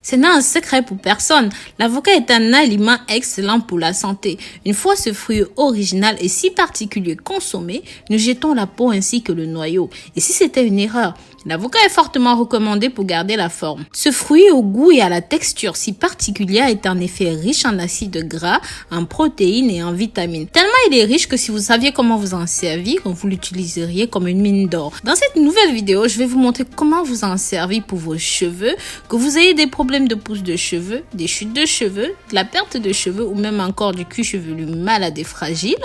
Ce n'est un secret pour personne. L'avocat est un aliment excellent pour la santé. Une fois ce fruit original et si particulier consommé, nous jetons la peau ainsi que le noyau. Et si c'était une erreur? L'avocat est fortement recommandé pour garder la forme. Ce fruit au goût et à la texture si particulière est en effet riche en acides gras, en protéines et en vitamines. Tellement il est riche que si vous saviez comment vous en servir, vous l'utiliseriez comme une mine d'or. Dans cette nouvelle vidéo, je vais vous montrer comment vous en servir pour vos cheveux, que vous ayez des problèmes de pousse de cheveux, des chutes de cheveux, de la perte de cheveux ou même encore du cuir chevelu malade et fragile,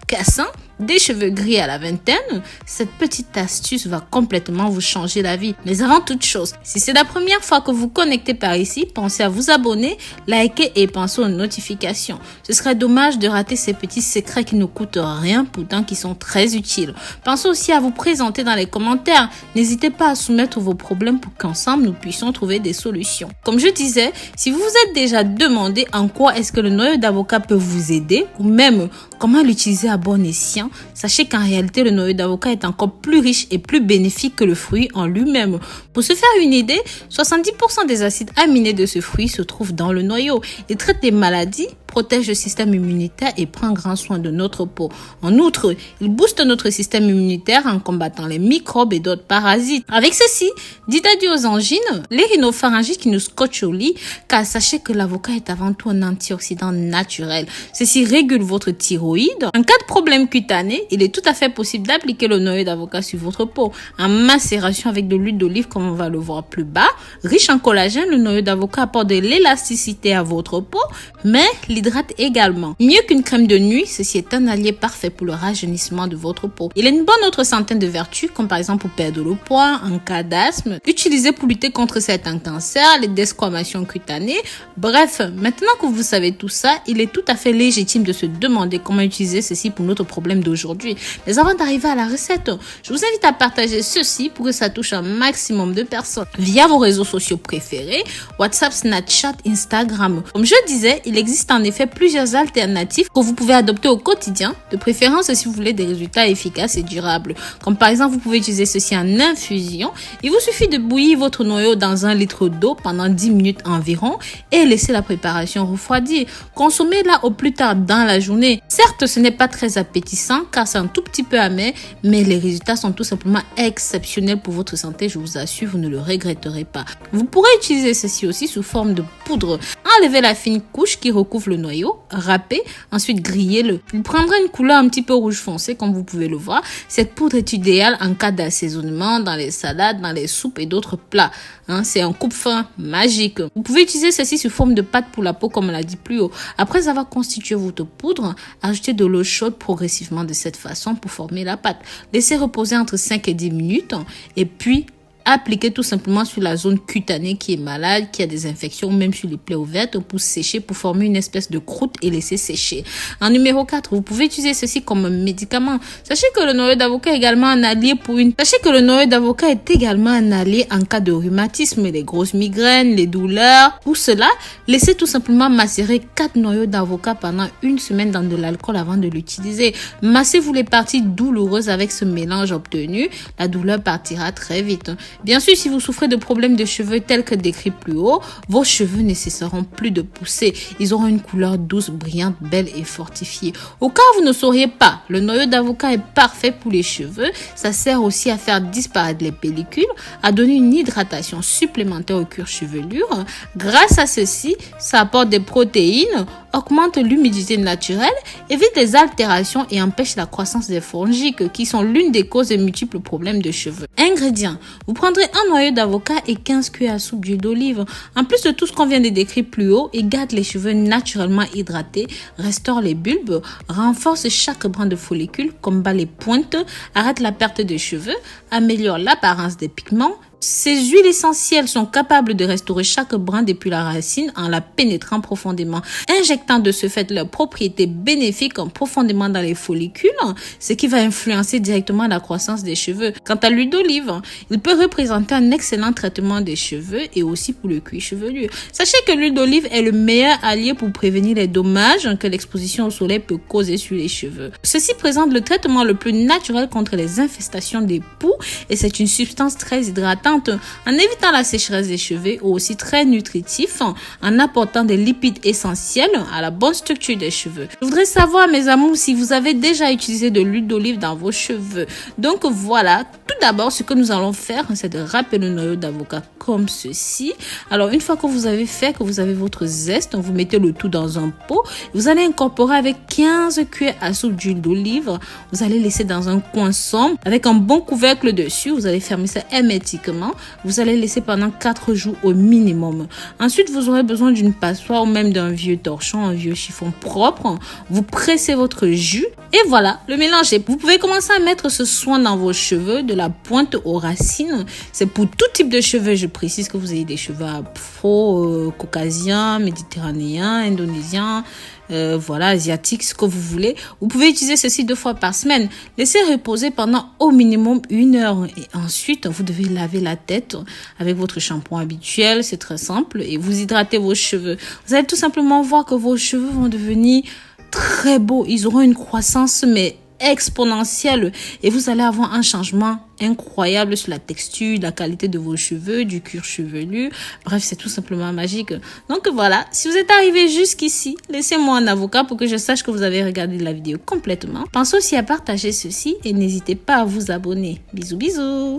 cassant, des cheveux gris à la vingtaine. Cette petite astuce va complètement vous changer la vie. Mais avant toute chose, si c'est la première fois que vous connectez par ici, pensez à vous abonner, liker et pensez aux notifications. Ce serait dommage de rater ces petits secrets qui ne coûtent rien, pourtant qui sont très utiles. Pensez aussi à vous présenter dans les commentaires. N'hésitez pas à soumettre vos problèmes pour qu'ensemble nous puissions trouver des solutions. Comme je disais, si vous vous êtes déjà demandé en quoi est-ce que le noyau d'avocat peut vous aider ou même comment l'utiliser à bon escient, sachez qu'en réalité, le noyau d'avocat est encore plus riche et plus bénéfique que le fruit en lui-même. Pour se faire une idée, 70% des acides aminés de ce fruit se trouvent dans le noyau. Il traite les maladies, protège le système immunitaire et prend grand soin de notre peau. En outre, il booste notre système immunitaire en combattant les microbes et d'autres parasites. Avec ceci, dites adieu aux angines, les rhinopharyngites qui nous scotchent au lit, car sachez que l'avocat est avant tout un antioxydant naturel. Ceci régule votre thyroïde. En cas de problème cutané, il est tout à fait possible d'appliquer le noyau d'avocat sur votre peau en macération avec de l'huile d'olive comme on va le voir plus bas. Riche en collagène, le noyau d'avocat apporte de l'élasticité à votre peau, mais l'hydrate également. Mieux qu'une crème de nuit, ceci est un allié parfait pour le rajeunissement de votre peau. Il a une bonne autre centaine de vertus, comme par exemple pour perdre le poids, en cas d'asthme, utilisé pour lutter contre certains cancers, les desquamations cutanées. Bref, maintenant que vous savez tout ça, il est tout à fait légitime de se demander comment utiliser ceci pour notre problème d'aujourd'hui. Mais avant d'arriver à la recette, je vous invite à partager ceci pour que ça touche un maximum de personnes via vos réseaux sociaux préférés, WhatsApp, Snapchat, Instagram. Comme je disais, il existe en effet plusieurs alternatives que vous pouvez adopter au quotidien, de préférence si vous voulez des résultats efficaces et durables. Comme par exemple, vous pouvez utiliser ceci en infusion. Il vous suffit de bouillir votre noyau dans 1 litre d'eau pendant 10 minutes environ et laisser la préparation refroidir. Consommez-la au plus tard dans la journée. Certes, ce n'est pas très appétissant car c'est un tout petit peu amer, mais les résultats sont tout simplement exceptionnels pour votre santé. Je vous assure, vous ne le regretterez pas. Vous pourrez utiliser ceci aussi sous forme de poudre. Enlevez la fine couche qui recouvre le noyau, râpez, ensuite grillez-le. Il prendra une couleur un petit peu rouge foncé comme vous pouvez le voir. Cette poudre est idéale en cas d'assaisonnement dans les salades, dans les soupes et d'autres plats. C'est un coupe-fin magique. Vous pouvez utiliser ceci sous forme de pâte pour la peau comme on l'a dit plus haut. Après avoir constitué votre poudre, ajoutez de l'eau chaude progressivement de cette façon pour former la pâte. Laissez reposer entre 5 et 10 minutes et puis appliquez tout simplement sur la zone cutanée qui est malade, qui a des infections, même sur les plaies ouvertes pour sécher, pour former une espèce de croûte et laisser sécher. En numéro 4, vous pouvez utiliser ceci comme un médicament. Sachez que le noyau d'avocat est également un allié en cas de rhumatisme, les grosses migraines, les douleurs. Pour cela, laissez tout simplement macérer 4 noyaux d'avocat pendant 1 semaine dans de l'alcool avant de l'utiliser. Massez-vous les parties douloureuses avec ce mélange obtenu. La douleur partira très vite. Bien sûr, si vous souffrez de problèmes de cheveux tels que décrits plus haut, vos cheveux ne cesseront plus de pousser. Ils auront une couleur douce, brillante, belle et fortifiée. Au cas où vous ne sauriez pas, le noyau d'avocat est parfait pour les cheveux. Ça sert aussi à faire disparaître les pellicules, à donner une hydratation supplémentaire au cuir chevelure. Grâce à ceci, ça apporte des protéines, augmente l'humidité naturelle, évite les altérations et empêche la croissance des fongiques qui sont l'une des causes de multiples problèmes de cheveux. Ingrédients. Vous prendrez un noyau d'avocat et 15 cuillères à soupe d'huile d'olive. En plus de tout ce qu'on vient de décrire plus haut, il garde les cheveux naturellement hydratés, restaure les bulbes, renforce chaque brin de follicule, combat les pointes, arrête la perte de cheveux, améliore l'apparence des pigments. Ces huiles essentielles sont capables de restaurer chaque brin depuis la racine en la pénétrant profondément, injectant de ce fait leurs propriétés bénéfiques profondément dans les follicules, ce qui va influencer directement la croissance des cheveux. Quant à l'huile d'olive, il peut représenter un excellent traitement des cheveux et aussi pour le cuir chevelu. Sachez que l'huile d'olive est le meilleur allié pour prévenir les dommages que l'exposition au soleil peut causer sur les cheveux. Ceci présente le traitement le plus naturel contre les infestations des poux et c'est une substance très hydratante hydratante en évitant la sécheresse des cheveux, ou aussi très nutritif en apportant des lipides essentiels à la bonne structure des cheveux. Je voudrais savoir, mes amours, si vous avez déjà utilisé de l'huile d'olive dans vos cheveux. Donc voilà, tout d'abord, ce que nous allons faire, c'est de râper le noyau d'avocat comme ceci. Alors une fois que vous avez fait, que vous avez votre zeste, vous mettez le tout dans un pot. Vous allez incorporer avec 15 cuillères à soupe d'huile d'olive. Vous allez laisser dans un coin sombre avec un bon couvercle dessus. Vous allez fermer ça hermétiquement. Vous allez laisser pendant 4 jours au minimum. Ensuite, vous aurez besoin d'une passoire ou même d'un vieux torchon, un vieux chiffon propre. Vous pressez votre jus et voilà, le mélange est. Vous pouvez commencer à mettre ce soin dans vos cheveux de la pointe aux racines. C'est pour tout type de cheveux. Je précise que vous ayez des cheveux afro, caucasiens, méditerranéens, indonésiens, voilà, asiatiques, ce que vous voulez. Vous pouvez utiliser ceci 2 fois par semaine. Laissez reposer pendant au minimum 1 heure et ensuite vous devez laver la tête avec votre shampoing habituel. C'est très simple et vous hydratez vos cheveux. Vous allez tout simplement voir que vos cheveux vont devenir très beaux. Ils auront une croissance mais exponentielle et vous allez avoir un changement incroyable sur la texture, la qualité de vos cheveux, du cuir chevelu. Bref, c'est tout simplement magique. Donc voilà, si vous êtes arrivé jusqu'ici, laissez-moi un avocat pour que je sache que vous avez regardé la vidéo complètement. Pensez aussi à partager ceci et n'hésitez pas à vous abonner. Bisous bisous.